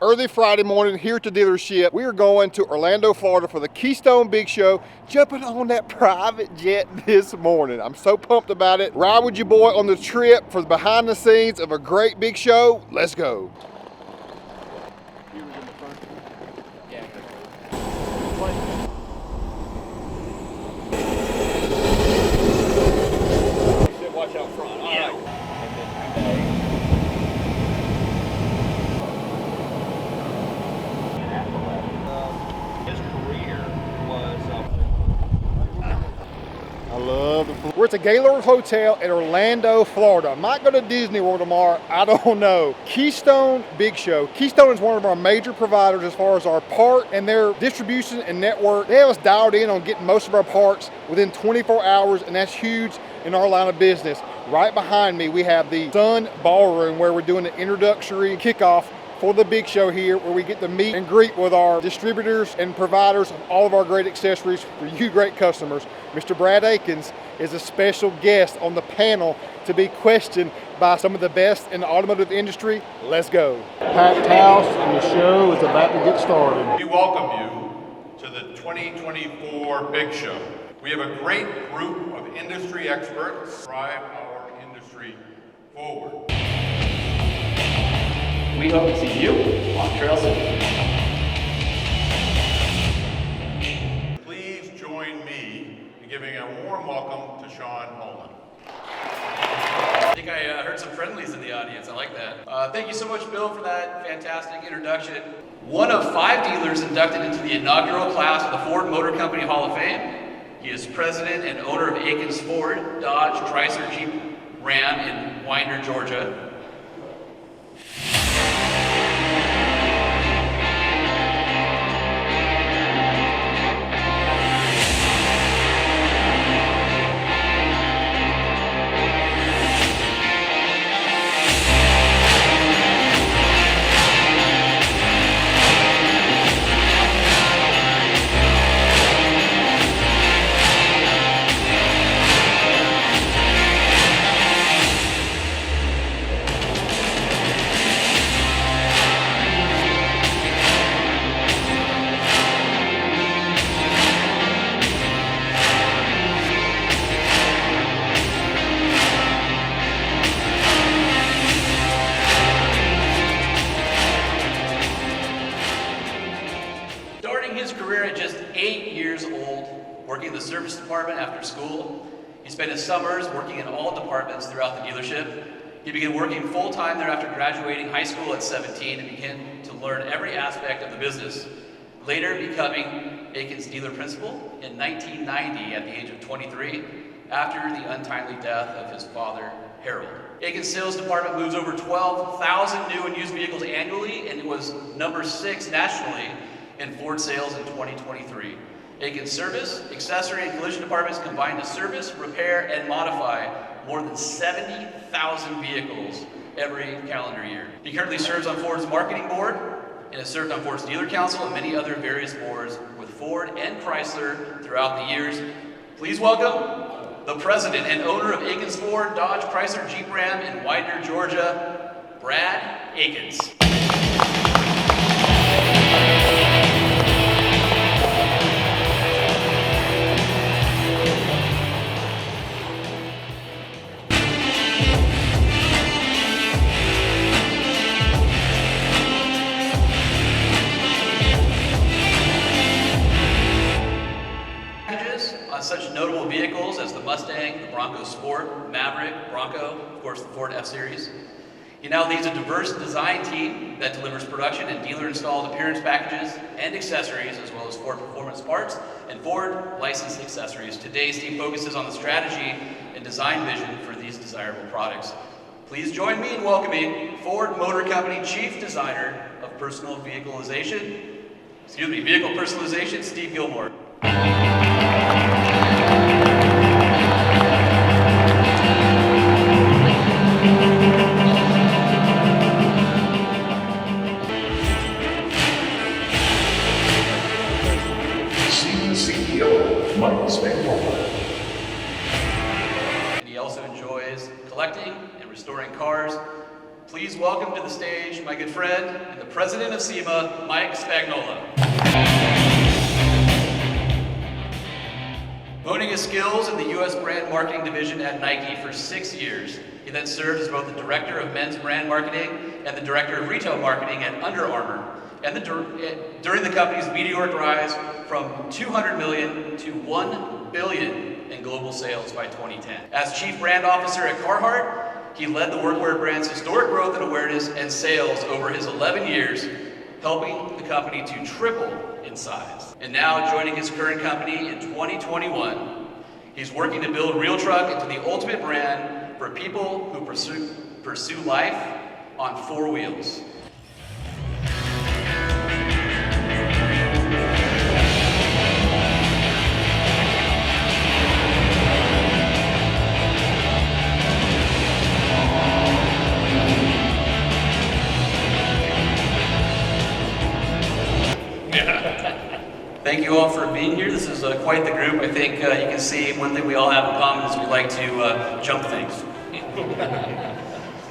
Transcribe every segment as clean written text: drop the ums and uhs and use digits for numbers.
early Friday morning here at the dealership. We are going to Orlando, Florida for the Keystone Big Show, jumping on that private jet this morning. I'm so pumped about it. Ride with your boy on the trip for the behind the scenes of a great big show. Let's go. Watch out front. All right. His career was. I love it. We're at the Gaylord Hotel in Orlando, Florida. I might go to Disney World tomorrow. I don't know. Keystone Big Show. Keystone is one of our major providers as far as our part and their distribution and network. They have us dialed in on getting most of our parts within 24 hours, and that's huge in our line of business. Right behind me, we have the Sun Ballroom where we're doing the introductory kickoff for the big show here, where we get to meet and greet with our distributors and providers of all of our great accessories for you great customers. Mr. Brad Akins is a special guest on the panel to be questioned by some of the best in the automotive industry. Let's go. Packed house and the show is about to get started. We welcome you to the 2024 Big Show. We have a great group of industry experts to drive our industry forward. We hope to see you on Trail City. Please join me in giving a warm welcome to Sean Holman. I think I heard some friendlies in the audience. I like that. Thank you so much, Bill, for that fantastic introduction. One of 5 dealers inducted into the inaugural class of the Ford Motor Company Hall of Fame. He is president and owner of Akins Ford, Dodge, Chrysler, Jeep, Ram in Winder, Georgia. Working in the service department after school. He spent his summers working in all departments throughout the dealership. He began working full-time there after graduating high school at 17 and began to learn every aspect of the business, later becoming Akins dealer principal in 1990 at the age of 23 after the untimely death of his father, Harold. Akins' sales department moves over 12,000 new and used vehicles annually, and it was number 6 nationally in Ford sales in 2023. Akins' service, accessory, and collision departments combine to service, repair, and modify more than 70,000 vehicles every calendar year. He currently serves on Ford's marketing board and has served on Ford's dealer council and many other various boards with Ford and Chrysler throughout the years. Please welcome the president and owner of Akins Ford, Dodge, Chrysler, Jeep, Ram in Winder, Georgia, Brad Akins. On such notable vehicles as the Mustang, the Bronco Sport, Maverick, Bronco, of course the Ford F-Series. He now leads a diverse design team that delivers production and dealer-installed appearance packages and accessories, as well as Ford performance parts and Ford licensed accessories. Today's team focuses on the strategy and design vision for these desirable products. Please join me in welcoming Ford Motor Company Chief Designer of vehicle personalization, Steve Gilmore. And he also enjoys collecting and restoring cars. Please welcome to the stage my good friend and the president of SEMA, Mike Spagnola. Honing his skills in the U.S. brand marketing division at Nike for 6 years, he then served as both the director of men's brand marketing and the director of retail marketing at Under Armour, and during the company's meteoric rise from $200 million to $1 billion in global sales by 2010. As chief brand officer at Carhartt, he led the workwear brand's historic growth and awareness and sales over his 11 years, helping the company to triple in size. And now, joining his current company in 2021, he's working to build Real Truck into the ultimate brand for people who pursue life on 4 wheels. Thank you all for being here. This is quite the group. I think you can see one thing we all have in common is we like to jump things.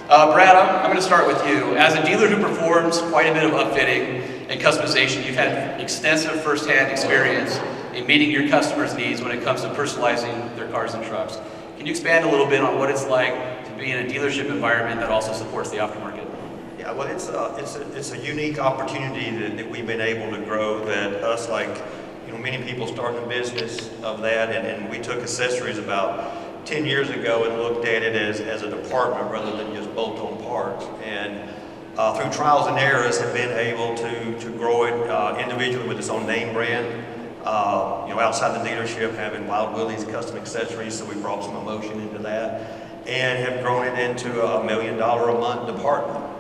Brad, I'm going to start with you. As a dealer who performs quite a bit of upfitting and customization, you've had extensive firsthand experience in meeting your customers' needs when it comes to personalizing their cars and trucks. Can you expand a little bit on what it's like to be in a dealership environment that also supports the aftermarket? Yeah, well, it's a unique opportunity that we've been able to grow. That us, like, you know, many people starting a business of that, and we took accessories about 10 years ago and looked at it as a department rather than just bolt-on parts. And through trials and errors, have been able to grow it individually with its own name brand. You know, outside the dealership, having Wild Willies custom accessories, so we brought some emotion into that, and have grown it into a $1 million a month department.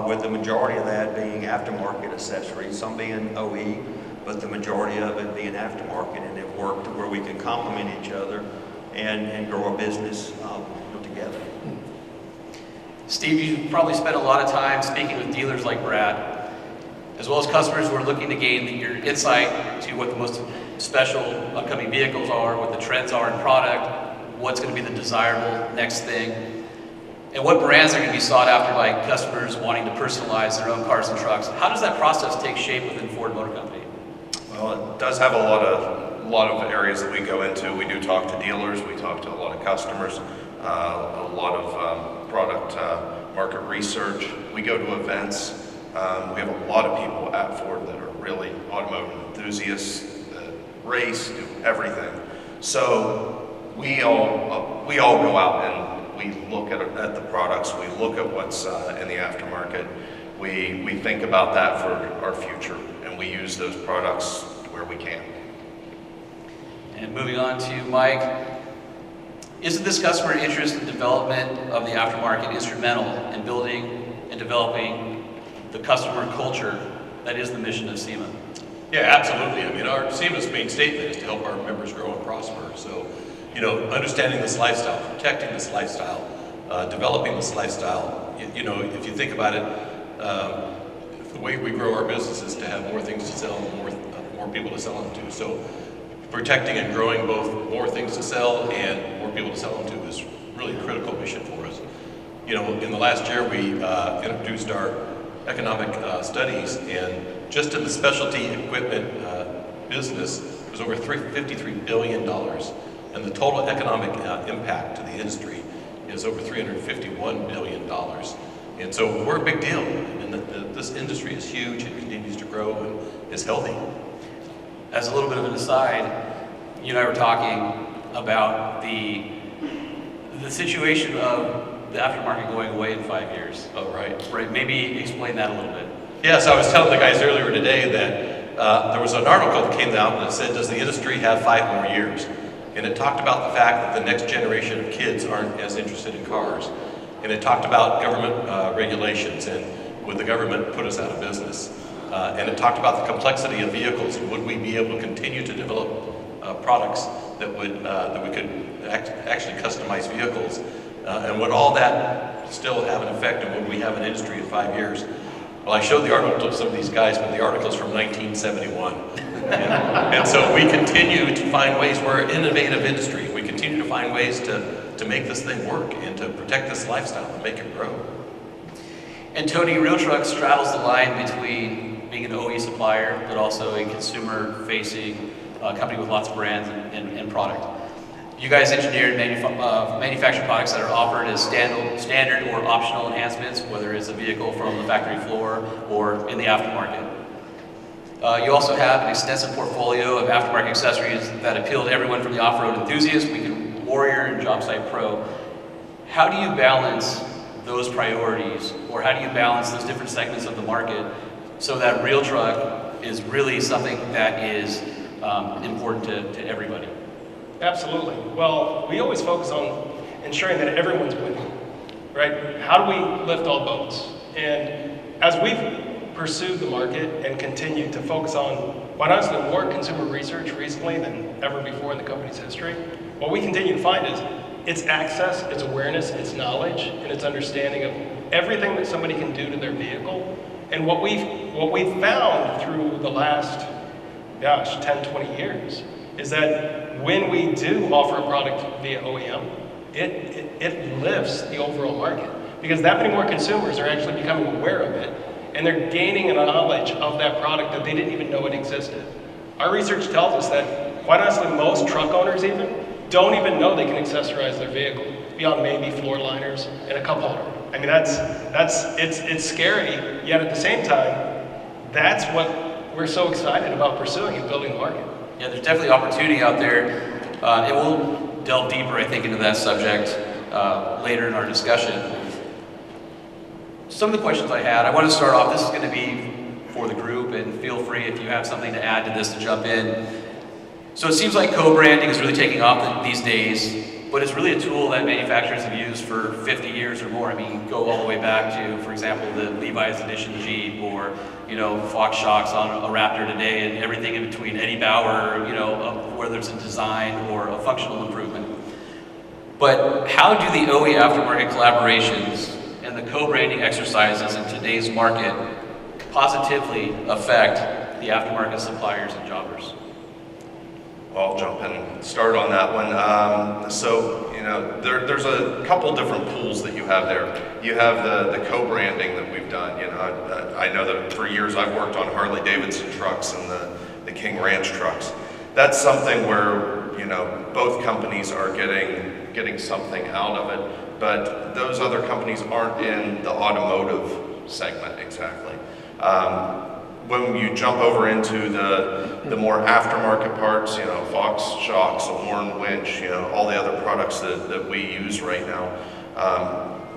With the majority of that being aftermarket accessories, some being OE, but the majority of it being aftermarket, and it worked where we can complement each other and grow our business together. Steve, you probably spent a lot of time speaking with dealers like Brad, as well as customers who are looking to gain your insight to what the most special upcoming vehicles are, what the trends are in product, what's going to be the desirable next thing, and what brands are going to be sought after by customers wanting to personalize their own cars and trucks. How does that process take shape within Ford Motor Company? Well, it does have a lot of areas that we go into. We do talk to dealers, we talk to a lot of customers, a lot of product market research. We go to events. We have a lot of people at Ford that are really automotive enthusiasts that race, do everything. So we all go out and we look at the products, we look at what's in the aftermarket, we think about that for our future, and we use those products where we can. And moving on to Mike, isn't this customer interest and development of the aftermarket instrumental in building and developing the customer culture that is the mission of SEMA? Yeah, absolutely. I mean, our SEMA's main statement is to help our members grow and prosper. So, you know, understanding this lifestyle, protecting this lifestyle, developing this lifestyle. You know, if you think about it, the way we grow our business is to have more things to sell and more people to sell them to. So protecting and growing both more things to sell and more people to sell them to is really a critical mission for us. You know, in the last year we introduced our economic studies, and just in the specialty equipment business it was over $53 billion. And the total economic impact to the industry is over $351 billion. And so we're a big deal, and this industry is huge, it continues to grow and is healthy. As a little bit of an aside, you and I were talking about the situation of the aftermarket going away in 5 years. Oh, right. Right, maybe explain that a little bit. Yeah, so I was telling the guys earlier today that there was an article that came out that said, does the industry have 5 more years? And it talked about the fact that the next generation of kids aren't as interested in cars. And it talked about government regulations and would the government put us out of business. And it talked about the complexity of vehicles and would we be able to continue to develop products that we could actually customize vehicles. And would all that still have an effect, and would we have an industry in 5 years? Well, I showed the article to some of these guys, but the article's from 1971. And so we continue to find ways, we're an innovative industry. We continue to find ways to make this thing work and to protect this lifestyle and make it grow. And Tony, Real Truck straddles the line between being an OE supplier, but also a consumer-facing company with lots of brands and product. You guys engineer and manufacture products that are offered as standard or optional enhancements, whether it's a vehicle from the factory floor or in the aftermarket. You also have an extensive portfolio of aftermarket accessories that appeal to everyone from the off-road enthusiast, weekend warrior, and job site pro. How do you balance those priorities, or how do you balance those different segments of the market so that Real Truck is really something that is important to everybody? Absolutely. Well, we always focus on ensuring that everyone's winning, right? How do we lift all boats? And as we've pursued the market and continued to focus on, quite honestly, more consumer research recently than ever before in the company's history, what we continue to find is it's access, it's awareness, it's knowledge, and it's understanding of everything that somebody can do to their vehicle. And what we've found through the last, 10, 20 years is that when we do offer a product via OEM, it lifts the overall market because that many more consumers are actually becoming aware of it, and they're gaining a knowledge of that product that they didn't even know it existed. Our research tells us that, quite honestly, most truck owners even don't even know they can accessorize their vehicle beyond maybe floor liners and a cup holder. I mean, it's scary, yet at the same time, that's what we're so excited about pursuing and building the market. Yeah, there's definitely opportunity out there. And we'll delve deeper, I think, into that subject later in our discussion. Some of the questions I had, I want to start off, this is going to be for the group, and feel free if you have something to add to this to jump in. So it seems like co-branding is really taking off these days, but it's really a tool that manufacturers have used for 50 years or more. I mean, go all the way back to, for example, the Levi's Edition Jeep, or, Fox shocks on a Raptor today, and everything in between, Eddie Bauer, whether it's a design or a functional improvement. But how do the OE aftermarket collaborations and the co-branding exercises in today's market positively affect the aftermarket suppliers and jobbers? I'll jump in and start on that one. There's a couple different pools that you have there. You have the co-branding that we've done. I know that for years I've worked on Harley Davidson trucks and the King Ranch trucks. That's something where both companies are getting something out of it, but those other companies aren't in the automotive segment exactly. When you jump over into the more aftermarket parts, Fox shocks, a Warren winch, all the other products that we use right now,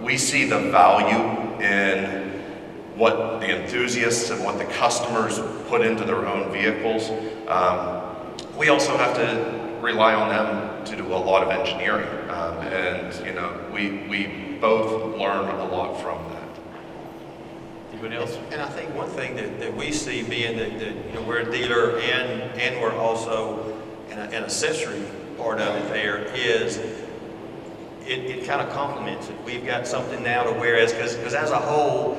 we see the value in what the enthusiasts and what the customers put into their own vehicles. We also have to rely on them to do a lot of engineering, and we both learn a lot from that. Anybody else? And I think one thing that we see, being that we're a dealer and we're also an accessory part of it, there is it kind of complements it. We've got something now to whereas because as a whole,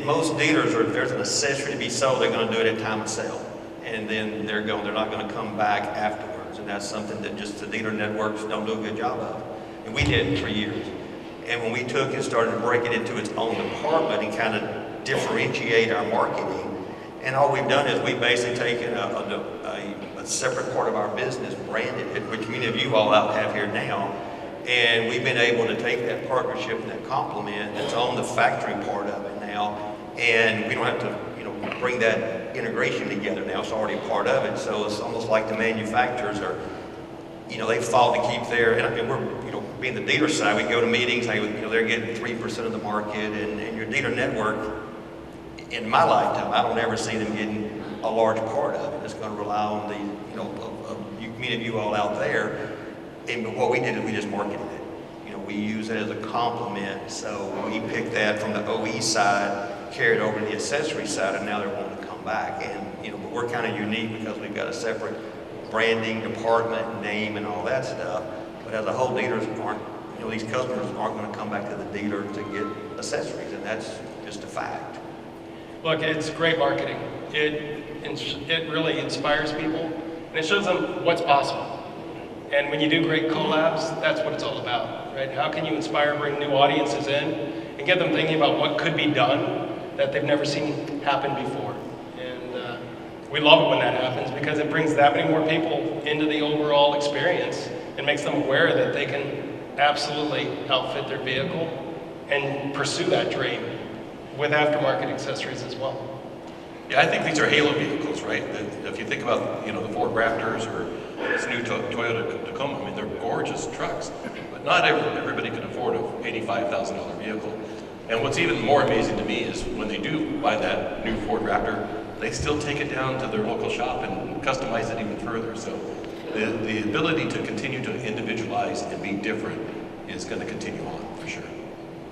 most dealers if there's an accessory to be sold, they're going to do it at time of sale, and then they're not going to come back afterwards, and that's something that just the dealer networks don't do a good job of, and we did for years. And when we took and started to break it into its own department and kind of differentiate our marketing, and all we've done is we've basically taken a separate part of our business, branded it, which many of you all out have here now, and we've been able to take that partnership and that complement that's on the factory part of it now, and we don't have to bring that integration together now. It's already a part of it, so it's almost like the manufacturers are, they've fought to keep their, and we're, being the dealer side, we go to meetings, they're getting 3% of the market, and your dealer network, in my lifetime, I don't ever see them getting a large part of it. It's going to rely on many of you all out there, but what we did is we just marketed it. We use it as a complement, so we picked that from the OE side, carried over to the accessory side, and now they're wanting to come back, and but we're kind of unique because we've got a separate branding department, name, and all that stuff. But as a whole, dealers aren't, these customers aren't going to come back to the dealer to get accessories, and that's just a fact. Look, it's great marketing. It really inspires people, and it shows them what's possible. And when you do great collabs, that's what it's all about, right? How can you inspire, bring new audiences in, and get them thinking about what could be done that they've never seen happen before. And we love it when that happens because it brings that many more people into the overall experience and makes them aware that they can absolutely outfit their vehicle and pursue that dream with aftermarket accessories as well. Yeah, I think these are halo vehicles, right? If you think about, the Ford Raptors or this new Toyota Tacoma, I mean, they're gorgeous trucks, but not everybody can afford an $85,000 vehicle. And what's even more amazing to me is when they do buy that new Ford Raptor, they still take it down to their local shop and customize it even further. So the ability to continue to individualize and be different is going to continue on for sure.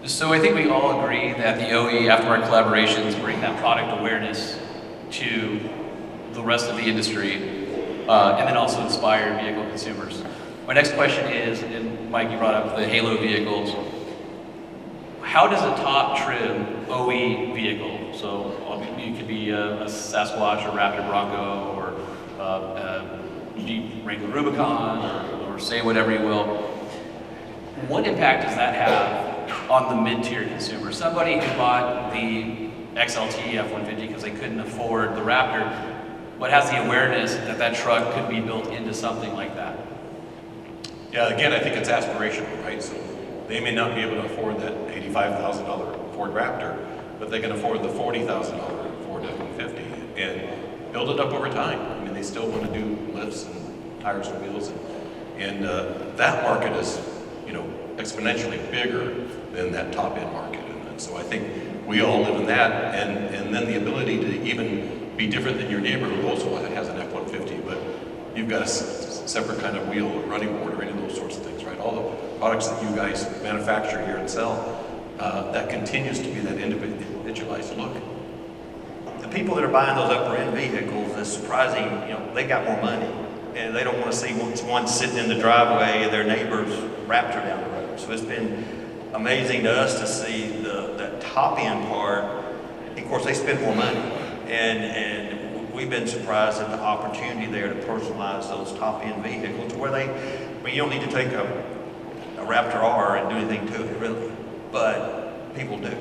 So I think we all agree that the OE aftermarket collaborations bring that product awareness to the rest of the industry, and then also inspire vehicle consumers. My next question is, and Mike, you brought up the halo vehicles. How does a top trim OE vehicle, so it could be a Sasquatch or Raptor Bronco or a Jeep Wrangler Rubicon or say whatever you will, what impact does that have on the mid-tier consumer? Somebody who bought the XLT F-150 because they couldn't afford the Raptor, but has the awareness that that truck could be built into something like that. Yeah, again, I think it's aspirational, right? So they may not be able to afford that $85,000 Ford Raptor, but they can afford the $40,000 Ford F-150 and build it up over time. I mean, they still want to do lifts and tires and wheels, and that market is, exponentially bigger than that top-end market. And so I think we all live in that, and then the ability to even be different than your neighbor who also has an F-150, but you've got a separate kind of wheel or running board or any of those sorts of things, right? All the products that you guys manufacture here and sell, that continues to be that individualized look. The people that are buying those upper-end vehicles, it's surprising, they got more money, and they don't want to see one sitting in the driveway of their neighbor's Raptor down the road. So it's been amazing to us to see that top-end part. Of course, they spend more money, and we've been surprised at the opportunity there to personalize those top-end vehicles to where you don't need to take a Raptor R and do anything to it, really, but people do.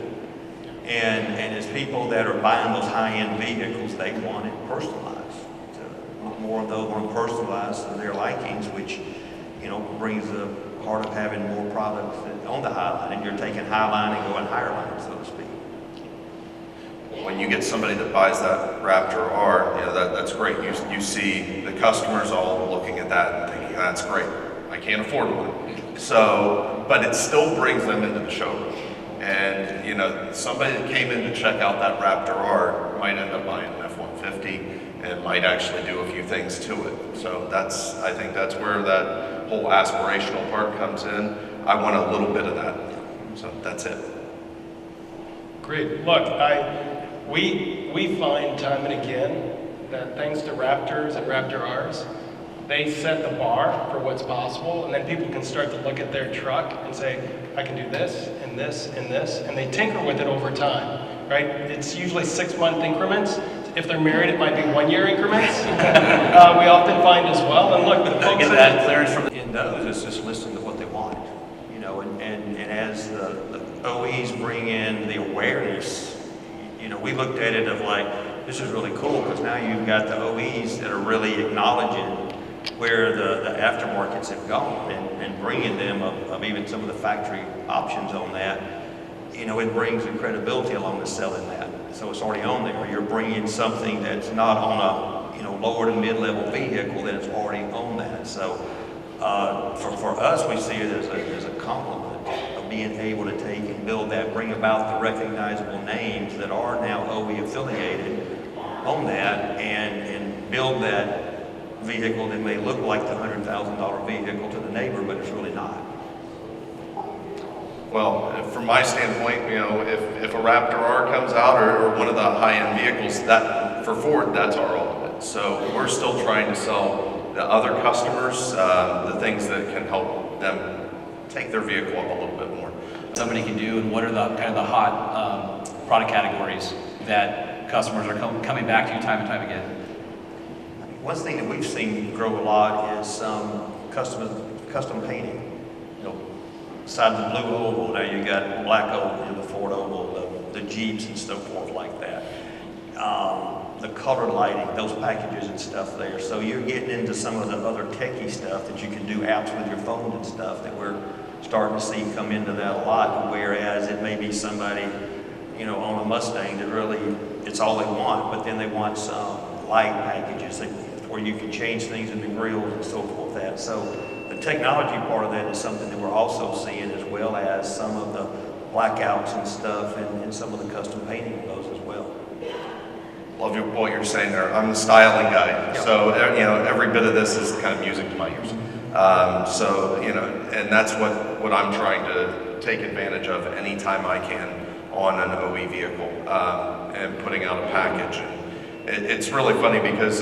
And as people that are buying those high-end vehicles, they want it personalized. More of those want personalized to their likings, which, brings the part of having more products on the Highline, and you're taking Highline and going higher line, so to speak. When you get somebody that buys that Raptor R, that's great. You see the customers all looking at that and thinking, that's great. I can't afford one. So, but it still brings them into the showroom. And, somebody that came in to check out that Raptor R might end up buying an F-150 and might actually do a few things to it. So I think that's where that whole aspirational part comes in. I want a little bit of that. So that's it. Great. Look, we find time and again that thanks to Raptors and Raptor Rs, they set the bar for what's possible, and then people can start to look at their truck and say, I can do this and this and this, and they tinker with it over time, right? It's usually 6-month increments. If they're married, it might be 1-year increments. We often find as well. And look, the folks get that clearance from in those, it's just listening to what they want, and as the OEs bring in the awareness, we looked at it of like, this is really cool because now you've got the OEs that are really acknowledging where the aftermarkets have gone and bringing them of even some of the factory options on that. It brings the credibility along to selling that. So it's already on there. You're bringing something that's not on a lower to mid-level vehicle that is already on that. So for us, we see it as a compliment of being able to take and build that, bring about the recognizable names that are now OE affiliated on that, and build that vehicle that may look like the $100,000 vehicle to the neighbor, but it's really not. Well, from my standpoint, if a Raptor R comes out or one of the high-end vehicles, that for Ford, that's our ultimate. So we're still trying to sell the other customers the things that can help them take their vehicle up a little bit more. Somebody can do, and what are the kind of the hot product categories that customers are coming back to you time and time again? One thing that we've seen grow a lot is custom painting. beside the blue oval, now you got black oval, the Ford oval, the Jeeps and so forth like that. The colored lighting, those packages and stuff there. So you're getting into some of the other techie stuff that you can do apps with your phone and stuff that we're starting to see come into that a lot, whereas it may be somebody, you know, on a Mustang that really, it's all they want, but then they want some light packages where you can change things in the grills and so forth that. So the technology part of that is something that we're also seeing, as well as some of the blackouts and stuff and some of the custom painting of those as well. Love what you're saying there. I'm the styling guy, Yep. so you know every bit of this is kind of music to my ears. So you know, and that's what I'm trying to take advantage of anytime I can on an OE vehicle, and putting out a package. And it's really funny because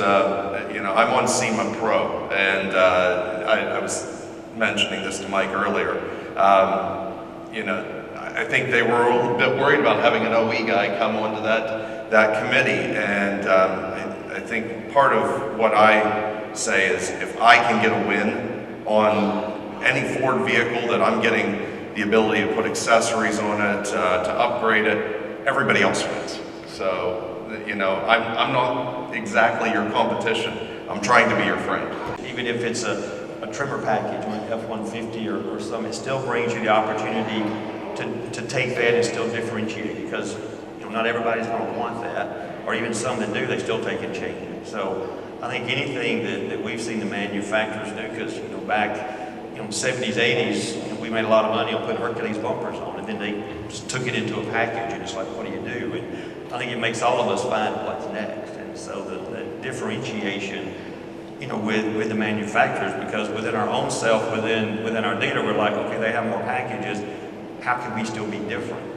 you know I'm on SEMA Pro, and I was mentioning this to Mike earlier. You know, I think they were a little bit worried about having an OE guy come onto that committee, and I think part of what I say is if I can get a win on any Ford vehicle that I'm getting the ability to put accessories on it, to upgrade it, everybody else wins. So, you know, I'm not exactly your competition. I'm trying to be your friend. Even if it's a trimmer package, an F-150 or something, it still brings you the opportunity to take that and still differentiate, because not everybody's going to want that, or even some that do, they still take and change it. So I think anything that we've seen the manufacturers do, because back in the 70s, 80s, we made a lot of money on putting Hercules bumpers on, and then they just took it into a package, and it's like, what do you do? And I think it makes all of us find what's next. And so the differentiation, with the manufacturers, because within our own self, within our dealer, we're like, okay, they have more packages, how can we still be different?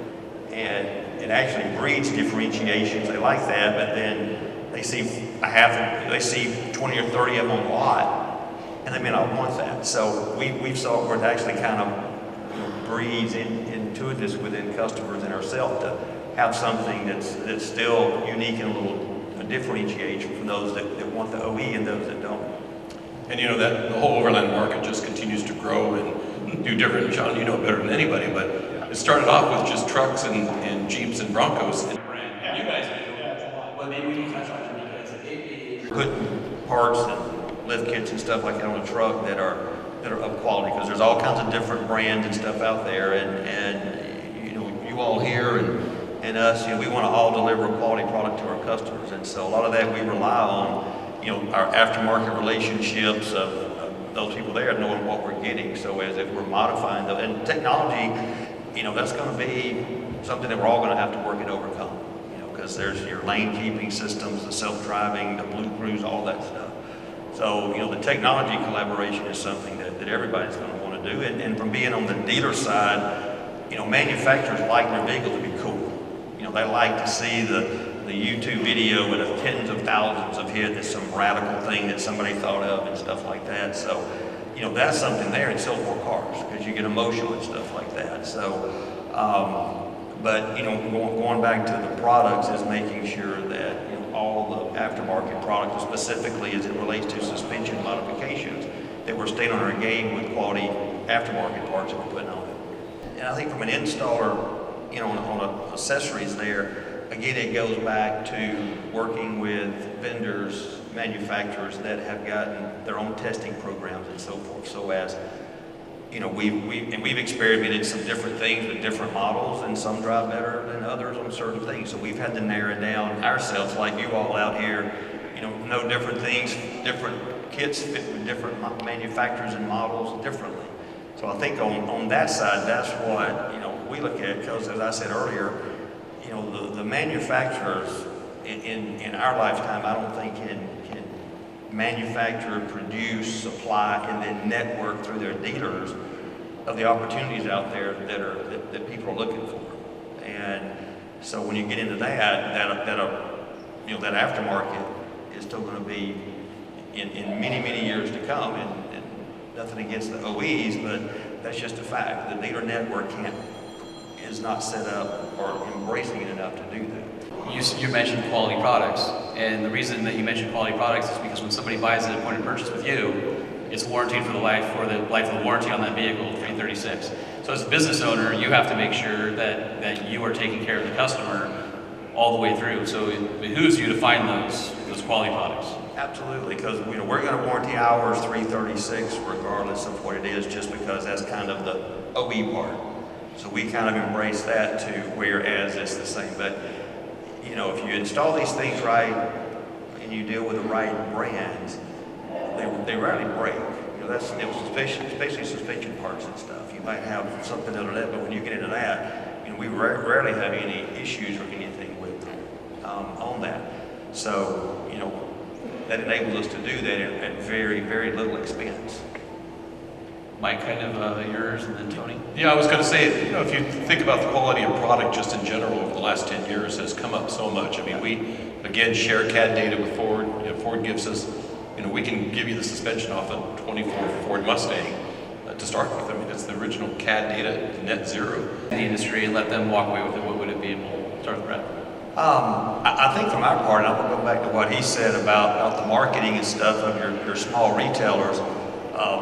And it actually breeds differentiations. They like that, but then they see they see 20 or 30 of them on the lot, and they may not want that. So we've saw where it actually kind of breeds into this within customers and ourselves to have something that's still unique and a little differentiation for those that want the OE and those that don't. And that the whole overland market just continues to grow and do different. John, you know better than anybody, but it started off with just trucks and Jeeps and Broncos. And you guys do. Well, maybe we can touch on it because putting parts and lift kits and stuff like that on a truck that are of quality, because there's all kinds of different brands and stuff out there, and you all here and us, we want to all deliver a quality product to our customers, and so a lot of that we rely on, our aftermarket relationships of those people there knowing what we're getting. So as if we're modifying those, and technology, that's going to be something that we're all going to have to work and overcome, because there's your lane keeping systems, the self-driving, the Blue Cruise, all that stuff. So, the technology collaboration is something that everybody's going to want to do. And from being on the dealer side, manufacturers like their vehicles to be cool. They like to see the YouTube video with tens of thousands of hits, that's some radical thing that somebody thought of and stuff like that. So, that's something there. It sells more cars because you get emotional and stuff like that. So, but going back to the products is making sure that all the aftermarket products, specifically as it relates to suspension modifications, that we're staying on our game with quality aftermarket parts that we're putting on it. And I think from an installer, on accessories there, again, it goes back to working with vendors, manufacturers that have gotten their own testing programs and so forth. So as we've experimented some different things with different models, and some drive better than others on certain things. So we've had to narrow down ourselves, like you all out here, know different things, different kits fit with different manufacturers and models differently. So I think on that side, that's what we look at, because as I said earlier, the manufacturers in our lifetime, I don't think can manufacture, produce, supply, and then network through their dealers of the opportunities out there that people are looking for. And so when you get into that aftermarket is still going to be in many, many years to come, and nothing against the OEs, but that's just a fact. The dealer network is not set up or embracing it enough to do that. You mentioned quality products, and the reason that you mentioned quality products is because when somebody buys at a point of purchase with you, it's warranted for the life of the warranty on that vehicle, 336. So as a business owner, you have to make sure that you are taking care of the customer all the way through. So it behooves you to find those quality products. Absolutely, because we're going to warranty ours 336 regardless of what it is, just because that's kind of the OE part. So we kind of embrace that too, whereas it's the same. But if you install these things right and you deal with the right brands, they rarely break. Especially suspension parts and stuff. You might have something under that, but when you get into that, we rarely have any issues or anything with on that. So that enables us to do that at very, very little expense. Mike, kind of yours, and then Tony. Yeah, I was going to say, if you think about the quality of product just in general over the last 10 years has come up so much. I mean, we, again, share CAD data with Ford. Ford gives us, we can give you the suspension off a 24 Ford Mustang to start with. I mean, it's the original CAD data, net zero. In the industry, and let them walk away with it, what would it be? And we'll start with Brett. I think from our part, and I'm going to go back to what he said about the marketing and stuff of your small retailers,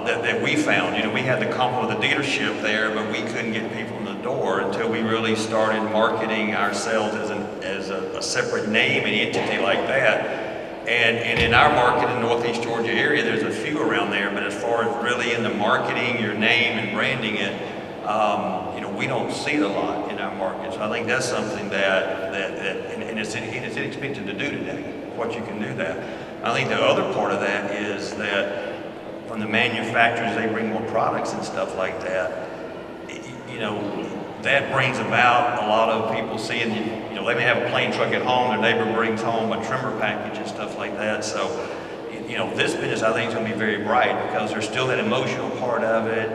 that we found. We had the complement of the dealership there, but we couldn't get people in the door until we really started marketing ourselves as a separate name and entity like that. And in our market in the Northeast Georgia area, there's a few around there, but as far as really in the marketing, your name and branding it, we don't see it a lot in our market. So I think that's something that it's inexpensive to do today, what you can do that. I think the other part of that is that from the manufacturers, they bring more products and stuff like that. That brings about a lot of people seeing, they may have a plain truck at home, their neighbor brings home a trimmer package and stuff like that. So, this business I think is going to be very bright because there's still that emotional part of it.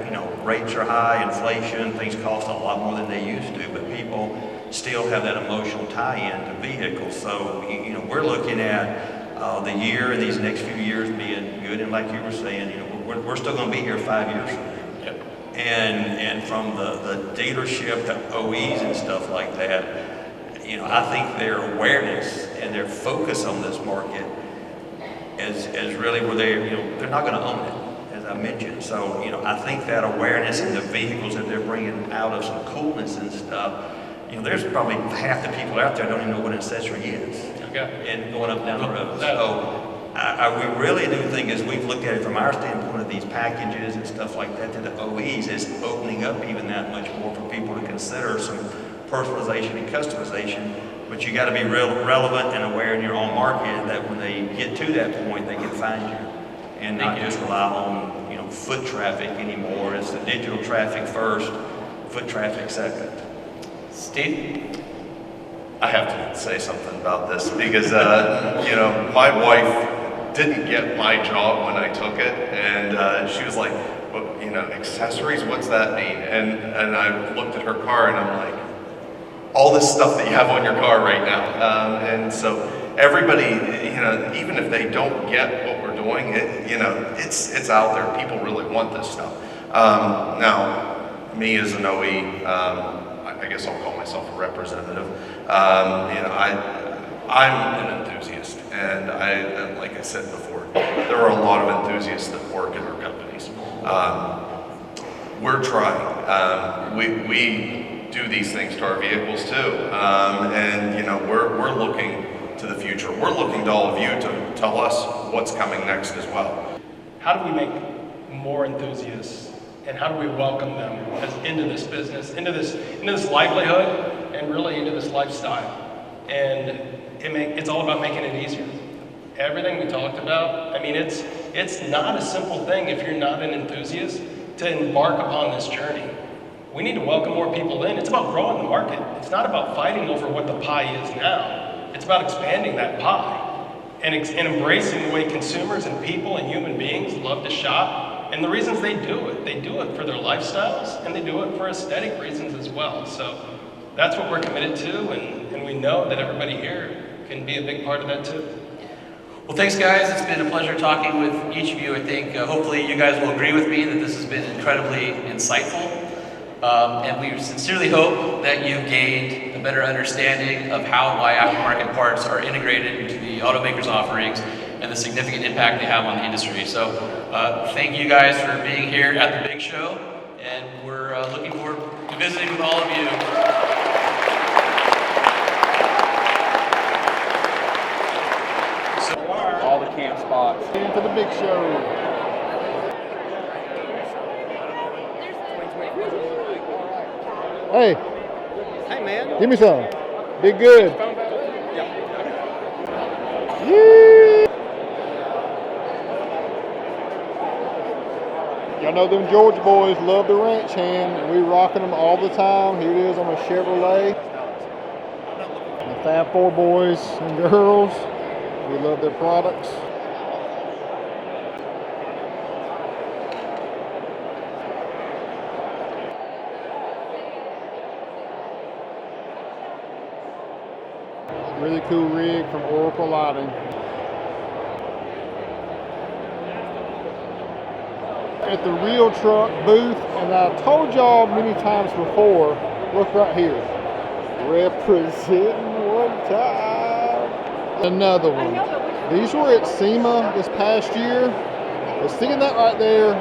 Rates are high, inflation, things cost a lot more than they used to, but people still have that emotional tie-in to vehicles. So, we're looking at the year and these next few years being good. And like you were saying, we're still going to be here 5 years from now. Yep. And from the dealership to OEs and stuff like that, I think their awareness and their focus on this market is really where they're not going to own it, as I mentioned. So, I think that awareness in the vehicles that they're bringing out of some coolness and stuff, there's probably half the people out there don't even know what an accessory is. Okay. And going up down the road. So, we really do think, as we've looked at it from our standpoint of these packages and stuff like that to the OEs, it's opening up even that much more for people to consider some personalization and customization. But you got to be relevant and aware in your own market that when they get to that point, they can find you and not just rely on foot traffic anymore. It's the digital traffic first, foot traffic second. Steve? I have to say something about this because, my wife didn't get my job when I took it, and she was like, well, accessories, what's that mean? And I looked at her car and I'm like, all this stuff that you have on your car right now. And so everybody, even if they don't get what we're doing, it's out there. People really want this stuff. Now, me as an OE, I guess I'll call myself a representative. I'm an enthusiast, and like I said before, there are a lot of enthusiasts that work in our companies. We're trying. We do these things to our vehicles too, and we're looking to the future. We're looking to all of you to tell us what's coming next as well. How do we make more enthusiasts, and how do we welcome them into this business, into this livelihood, and really into this lifestyle? And it's all about making it easier. Everything we talked about, it's not a simple thing if you're not an enthusiast to embark upon this journey. We need to welcome more people in. It's about growing the market. It's not about fighting over what the pie is now. It's about expanding that pie and embracing the way consumers and people and human beings love to shop and the reasons they do it. They do it for their lifestyles and they do it for aesthetic reasons as well. So that's what we're committed to, and we know that everybody here can be a big part of that too. Well, thanks guys. It's been a pleasure talking with each of you. I think hopefully you guys will agree with me that this has been incredibly insightful. And we sincerely hope that you've gained a better understanding of how and why aftermarket parts are integrated into the automakers' offerings and the significant impact they have on the industry. So thank you guys for being here at the big show, and we're looking forward to visiting with all of you. All the camp spots. Into the big show. Hey, Hey, man. give me some. Be good. Y'all know them Georgia boys love the ranch hand, and we rocking them all the time. Here it is on a Chevrolet. The Fab Four boys and girls, we love their products. Really cool rig from Oracle Lighting. At the Real Truck booth, and I told y'all many times before, look right here. Representing one time. Another one. These were at SEMA this past year. But seeing that right there,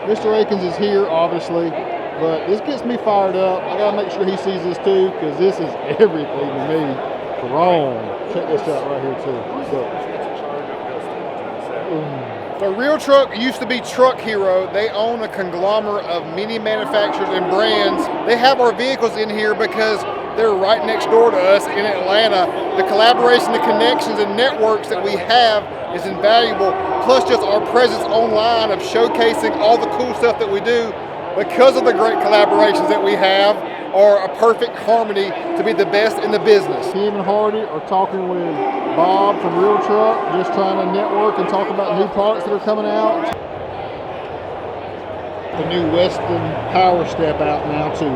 Mr. Akins is here, obviously. But this gets me fired up. I gotta make sure he sees this too, because this is everything to me. Wrong. Check this out right here too. The Real Truck used to be Truck Hero. They own a conglomerate of many manufacturers and brands. They have our vehicles in here because they're right next door to us in Atlanta. The collaboration, the connections, and networks that we have is invaluable. Plus just our presence online of showcasing all the cool stuff that we do because of the great collaborations that we have are a perfect harmony to be the best in the business. Steve and Hardy are talking with Bob from Real Truck, just trying to network and talk about new products that are coming out. The new Weston Power Step out now too.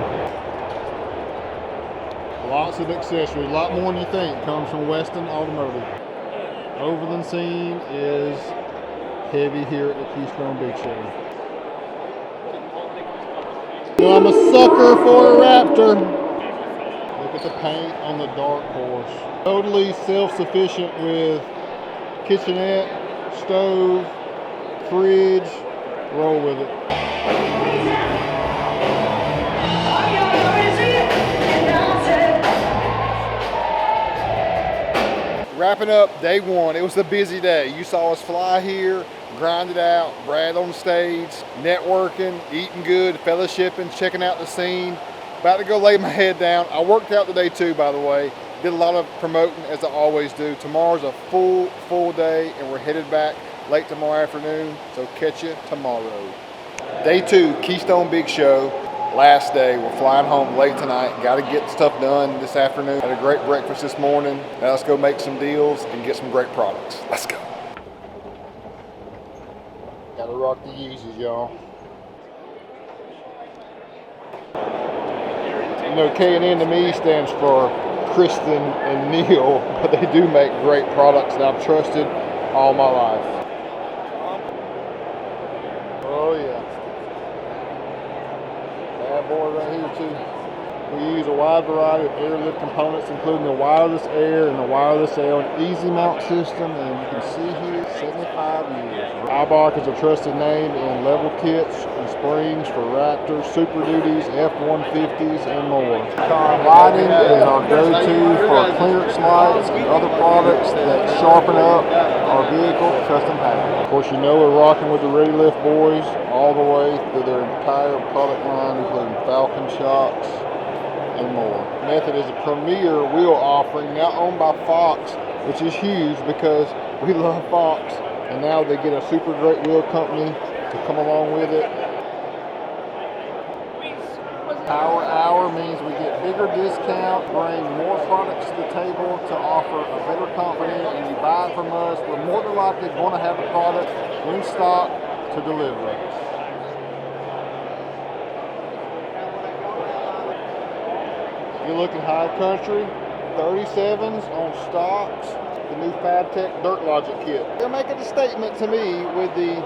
Lots of accessories, a lot more than you think comes from Keystone Automotive. Over the Scene is heavy here at the Keystone Big Show. Well, I'm a sucker for a Raptor. Look at the paint on the Dark Horse. Totally self-sufficient with kitchenette, stove, fridge. Roll with it. Wrapping up day one. It was a busy day. You saw us fly here, grind it out, Brad on stage, networking, eating good, fellowshipping, checking out the scene. About to go lay my head down. I worked out today too, by the way. Did a lot of promoting as I always do. Tomorrow's a full day and we're headed back late tomorrow afternoon. So catch you tomorrow. Day two, Keystone Big Show. Last day, we're flying home late tonight. Got to get stuff done this afternoon. Had a great breakfast this morning. Now let's go make some deals and get some great products. Let's go. Got to rock the Yeezys, y'all. You know, K&N to me stands for Kristen and Neal, but they do make great products that I've trusted all my life. Oh yeah. Bad boy right here too. We use a wide variety of airlift components, including the wireless air and the wireless L and easy mount system, and you can see here 75 years. Ibach is a trusted name in level kits and springs for Raptors, Super Duties, F-150s, and more. Lighting is our go-to for clearance lights and other products that sharpen up our vehicle custom package. Of course, you know we're rocking with the Ready Lift boys all the way through their entire product line, including Falcon shocks and more. Method is a premier wheel offering now owned by Fox, which is huge because we love Fox, and now they get a super great wheel company to come along with it. Power Hour means we get bigger discount, bring more products to the table to offer a better company, and you buy it from us, we're more than likely going to have the product in stock to deliver. You're looking high country, 37s on stocks, the new FabTech Dirt Logic kit. They're making a statement to me with the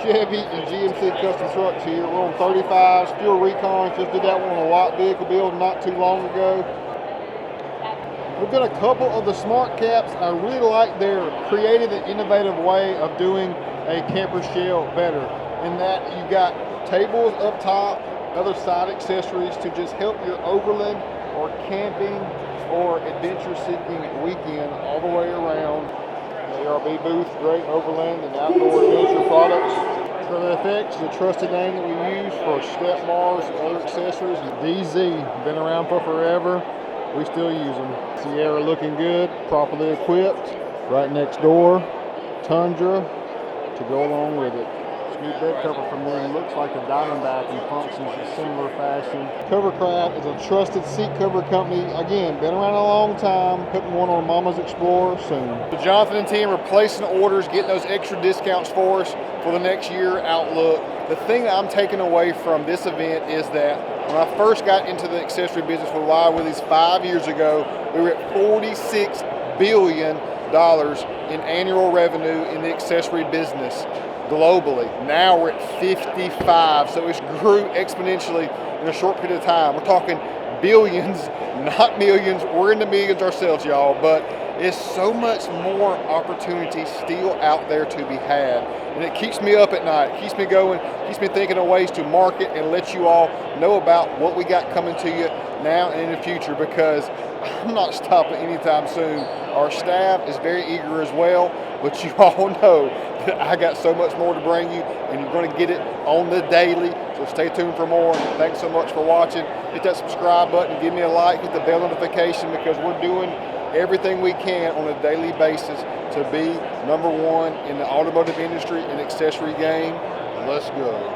Chevy and GMC custom trucks here. We're on 35s, fuel recons, just did that one on a lot vehicle build not too long ago. We've got a couple of the smart caps. I really like their creative and innovative way of doing a camper shell better. In that you got tables up top, Other side accessories to just help your overland or camping or adventure seeking weekend all the way around. The ARB booth, great overland and outdoor adventure products. Trailer FX, the trusted name that we use for step bars and other accessories. DZ, been around for forever. We still use them. Sierra looking good, properly equipped. Right next door, Tundra to go along with it. New bed cover from them. Looks like a Diamondback and functions in similar fashion. Covercraft is a trusted seat cover company. Again, been around a long time. Putting one on Mama's Explorer soon. The Jonathan and team are placing orders, getting those extra discounts for us for the next year outlook. The thing that I'm taking away from this event is that when I first got into the accessory business with Wild Willies 5 years ago, we were at $46 billion in annual revenue in the accessory business globally. Now we're at 55, so it's grew exponentially in a short period of time. We're talking billions, not millions. We're in the millions ourselves, y'all, but it's so much more opportunity still out there to be had. And it keeps me up at night, keeps me going, keeps me thinking of ways to market and let you all know about what we got coming to you now and in the future, because I'm not stopping anytime soon. Our staff is very eager as well, but you all know that I got so much more to bring you, and you're going to get it on the daily, so stay tuned for more. And thanks so much for watching. Hit that subscribe button, give me a like, hit the bell notification, because we're doing everything we can on a daily basis to be #1 in the automotive industry and accessory game. Let's go.